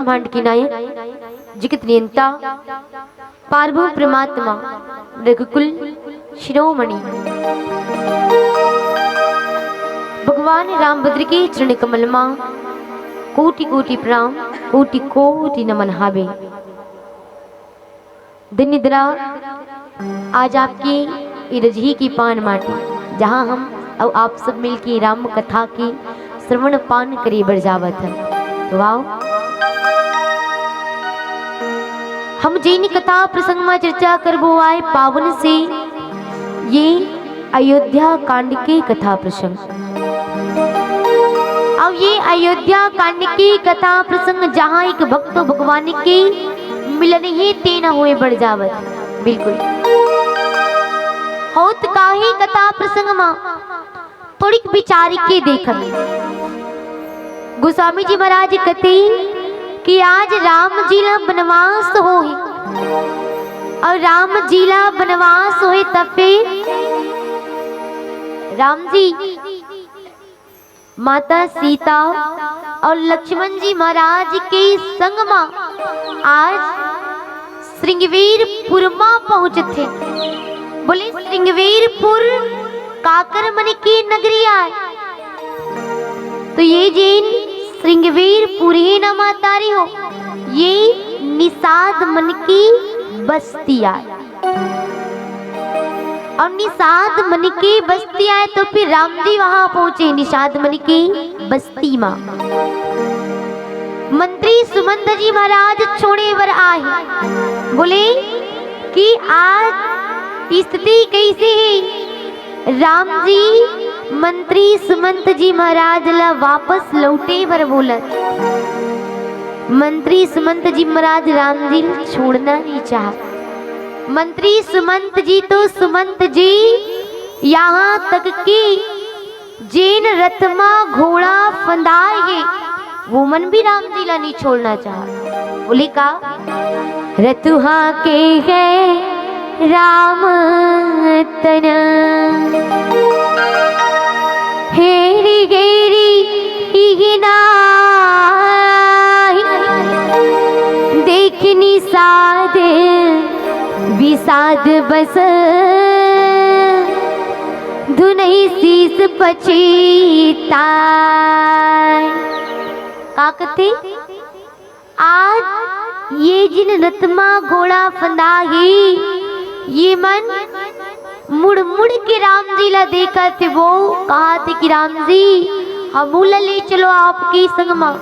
ब्रह्मांड की नायक जगत नियंता पार्वती परमात्मा रघुकुल शिरोमणि भगवान रामभद्र के चरण कमल मां कोटि कोटि प्रणाम कोटि कोटि नमन हावे। दिन निद्रा आज आपकी रजही की पान माटी जहाँ हम और आप सब मिलके राम कथा की श्रवण पान करे बढ़ जावत है। तो आओ हम जैन कथा प्रसंग में चर्चा करबो आए पावन से ये अयोध्या कांड के कथा प्रसंग। अब ये अयोध्या कांड की कथा प्रसंग जहाँ एक भक्त भगवान के मिलन ही तेना हुए बढ़ जावत। बिल्कुल होत काही कथा प्रसंग में थोड़ी विचार के देखन गोस्वामी जी महाराज कहते कि आज राम जी ला वनवास हो और राम जी ला वनवास होए तब राम जी माता सीता और लक्ष्मण जी महाराज के संग में आज श्रृंगवीरपुर में पहुंचे थे। बोले श्रृंगवीरपुर काकर मन की नगरी आए तो ये जैन श्रृंगवीरपुर ही न मातारी हो ये निषाद मन की बस्ती आए और निषाद मन की बस्ती आए तो फिर राम जी वहां पहुंचे निषाद मन की बस्ती में। मंत्री सुमंत जी महाराज छोड़े वर आए बोले कि आज स्थिति कैसी है। राम जी मंत्री सुमंत जी महाराज ला वापस लौटे वर बोलत। मंत्री सुमंत जी महाराज राम जी छोड़ना नहीं चाह। मंत्री सुमंत जी तो सुमंत जी यहाँ तक कि जैन रथमा घोड़ा फंदाए है वो मन भी राम जी ला नहीं छोड़ना चाह। बोले का रतुहा के है राम तन हेरी गेरी हिना देखनी साध विषाद बस धुनई शीस पचीता काकते आज ये जिन रत्मा घोड़ा फंदा ही ये मन मुड़ मुड़ के राम जी ला देखा थे। वो कहा थे कि राम जी हम ले चलो आपकी संग में।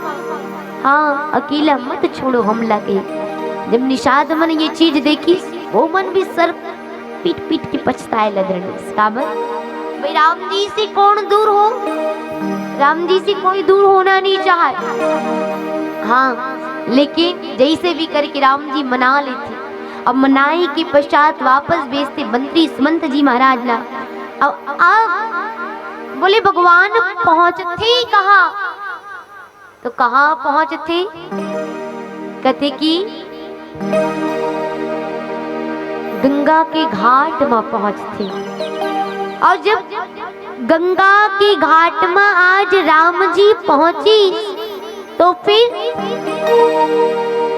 हाँ अकेला मत छोड़ो हम लगे। जब निषाद मन ये चीज देखी वो मन भी सर पीट पीट के पछताए लग भाई राम जी से कौन दूर हो। राम जी से कोई दूर होना नहीं चाहे। हाँ लेकिन जैसे भी करके राम जी मना लेते। अब मनाई के पश्चात वापस भेजते मंत्री सुमंत जी महाराज ला। अब बोले भगवान पहुंचते कहाँ तो कहाँ पहुंचते कहते कि गंगा के घाट में पहुंचते। और जब गंगा के घाट में आज राम जी पहुंची तो फिर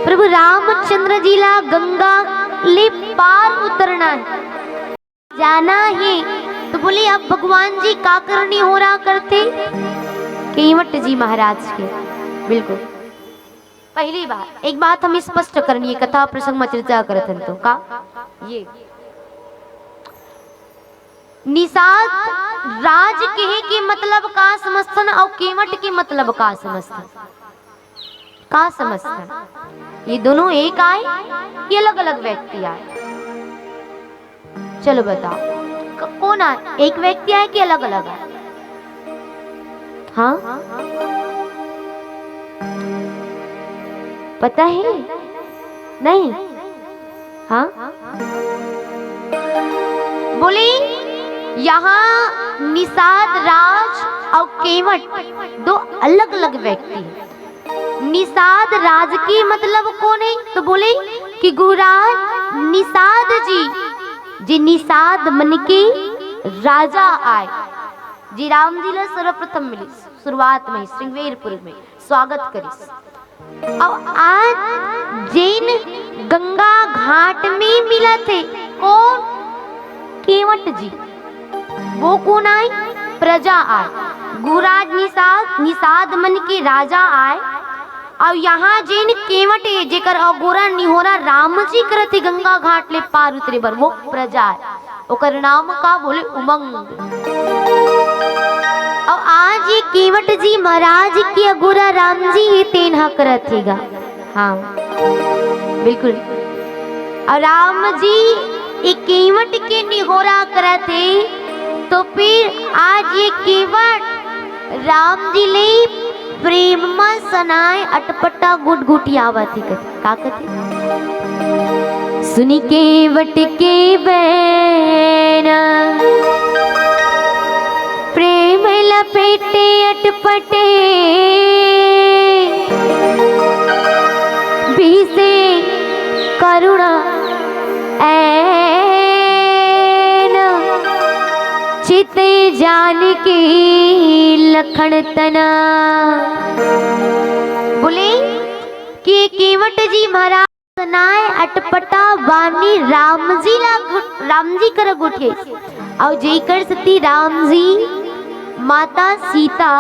प्रभु रामचंद्र जी ला गंगा ले पार उतरना है जाना है। तो बोले अब भगवान जी का करनी हो रहा करते केवट जी महाराज के। बिल्कुल पहली बात एक बात हम स्पष्ट करनी कथा प्रसंग में चर्चा करते तो का ये निषाद राज के मतलब का समझन और केवट के मतलब का समझन का समझन ये दोनों एक आए ये अलग अलग व्यक्ति आए। चलो बताओ कौन आए एक व्यक्ति आए कि अलग अलग आए। हाँ पता है नहीं। हाँ बोले यहाँ निषाद राज और केवट दो अलग अलग व्यक्ति हैं। निषाद राज की मतलब कौन है तो बोले कि गुरुराज निषाद जी जी निषाद मन के राजा आए जी राम जी ला सर्वप्रथम मिली शुरुआत में श्रृंगवीरपुर में स्वागत करी। और आज जैन गंगा घाट में मिला थे कौन? केवट जी। वो कौन आए? प्रजा आए, गुराज निषाद मन के राजा आए। और यहाँ जैन केवट जेकर अगोरा निहोरा राम जी करते गंगा घाट ले पार उतरे बर, वो प्रजा है। ओकर नाम का बोले उमंग। और आज ये केवट जी महाराज के अगोरा राम जी ये तेनहा करथेगा। हाँ बिल्कुल। और राम जी ये केवट के निहोरा करते, तो फिर आज ये केवट राम जी ले प्रेम में सनाए अटपटा गुटगुटी आवत है। का कथे? सुनी केवट के बैन प्रेम लपेटे अटपटे, बीसे करुणा ऐन चिते जान के लखन तना। बोले कि केवट जी महाराज सनाए अटपटा वानी राम जी कर गुठे। और जेकर सती राम जी माता सीता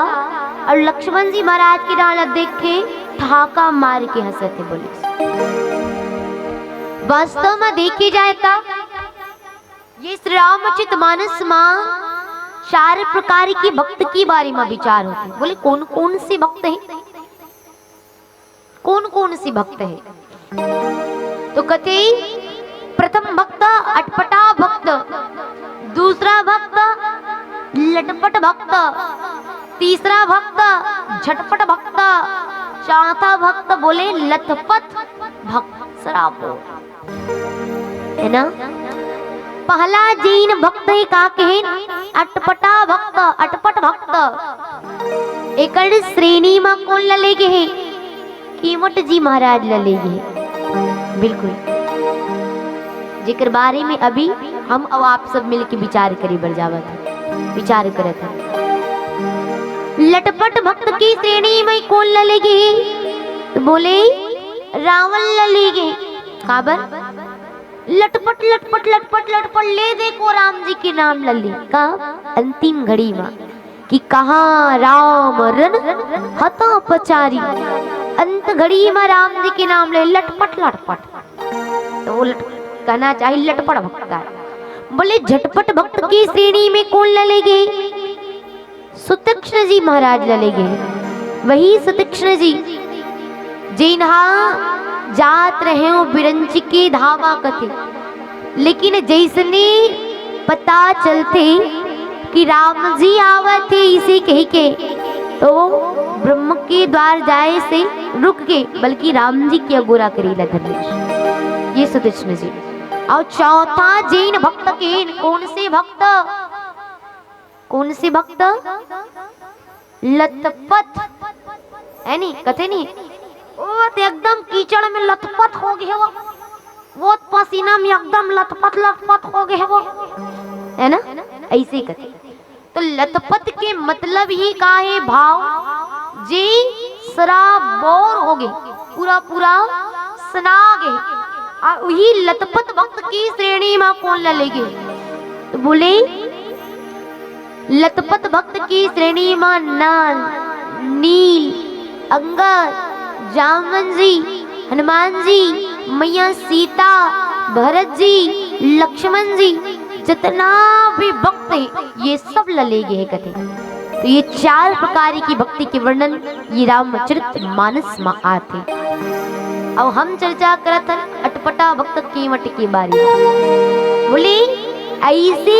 और लक्ष्मण जी महाराज की डाल देखे ठहाका मार के हंसते। बोले वास्तव में देखी जाए तो ये श्री रामचरितमानस मां 4 प्रकार की भक्त की बारे में विचार होते हैं। बोले कौन कौन से भक्त हैं? कौन कौन से भक्त हैं? तो कहते प्रथम भक्त अटपटा भक्त, दूसरा भक्त लटपट भक्त, तीसरा भक्त झटपट भक्त, चौथा भक्त बोले लथपथ भक्त। सराबो है ना। पहला जैन भक्त है का कहे? अटपटा भक्त, अटपट भक्त। एकड़ श्रेणी में कौन ललेगे है? केवट जी महाराज ललेगे। बिल्कुल, जिक्र बारे में अभी हम और आप सब मिलके विचार करी बढ़ जावत, विचार करत है। लटपट भक्त की श्रेणी में कौन ललेगे? तो बोले रावण ललेगे। काबर? लटपट लटपट लटपट लटपट ले देखो राम जी के नाम लल्ली का अंतिम घड़ी में कि कहाँ राम रन हता पचारी। अंत घड़ी में राम जी के नाम ले लटपट लटपट, तो वो कहना चाहिए लटपट भक्त है। बोले झटपट भक्त की श्रेणी में कौन ललेगे? सुतीक्ष्ण जी महाराज ललेगे। वही सुतीक्ष्ण जी जिन्हा जात रहे हो बिरंच के धावा कथे, लेकिन जैसने पता चलते कि राम जी आवत थे इसे कह के, तो ब्रह्म के द्वार जाए से रुक के बल्कि राम जी की अगोरा करेला धर्मेश, ये सुतीक्ष्ण जी। और चौथा जैन भक्त के कौन से भक्त? कौन से भक्त? लथपथ है नी, कथे नहीं वो तो एकदम कीचड़ में लथपथ हो गए वो पसीना में एकदम लथपथ लथपथ हो गए वो, है ना, ऐसे कथे। तो लथपथ के मतलब ही का है? भाव जी सराबोर हो गए, पूरा पूरा सना गए। और वही लथपथ भक्त की श्रेणी में कौन ललेगे? तो बोले लथपथ भक्त की श्रेणी में नाल, नील, अंगद, जामन जी, हनुमान जी, मैया सीता, भरत जी, लक्ष्मण जी, जितना भी भक्त है ये सब ललेगे है कथे। तो ये 4 प्रकार की भक्ति के वर्णन ये रामचरितमानस में आते। अब हम चर्चा करत अटपटा भक्त केवट के बारे में। बोले ऐसे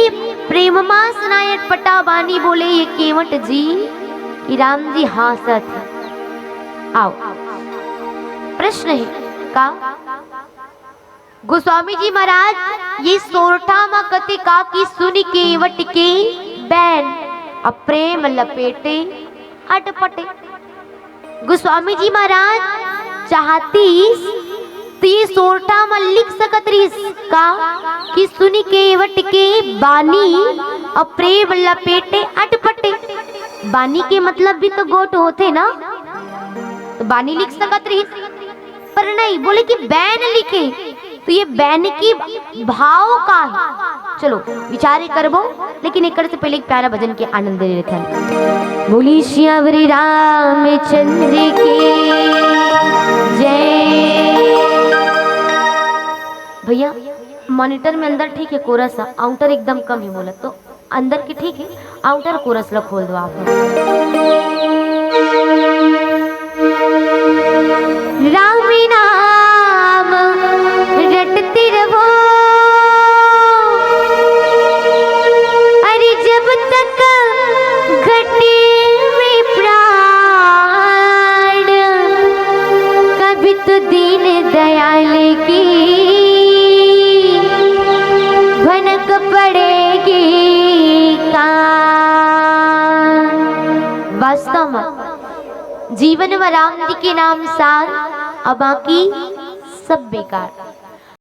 प्रेम मां सुनाए अटपटा बानी। बोले ये केवट जी कि राम जी हासत है। आओ प्रश्न है का गोस्वामी जी महाराज ये सोरठा मा कथे का की सुन केवट के बैन अप्रेम लपेटे अटपटे। गोस्वामी जी महाराज चाहती तो ये सोरठा में लिख सकत रही का कि सुन केवट के बानी अप्रेम लपेटे अटपटे। बानी के मतलब भी तो गोट होते ना, तो बानी लिख सकत रही, पर नहीं, बोले कि बैन लिखे। तो ये बैन की भाव का है। चलो विचारे करबो, लेकिन एक से पहले एक प्यारा भजन के आनंद ले लेते हैं। बोली श्यावरी रामचंद्र की जय। भैया मॉनिटर में अंदर ठीक है कोरस, आउटर एकदम कम है, बोला तो अंदर की ठीक है, आउटर कोरस ला खोल दो आप। राम नाम रटते रहो, अरे जब तक घटे में प्राण, कभी तो दीन दयाल की भनक पड़ेगी कान। वास्तव में जीवन में राम जी के नाम सार, और बाकी सब बेकार।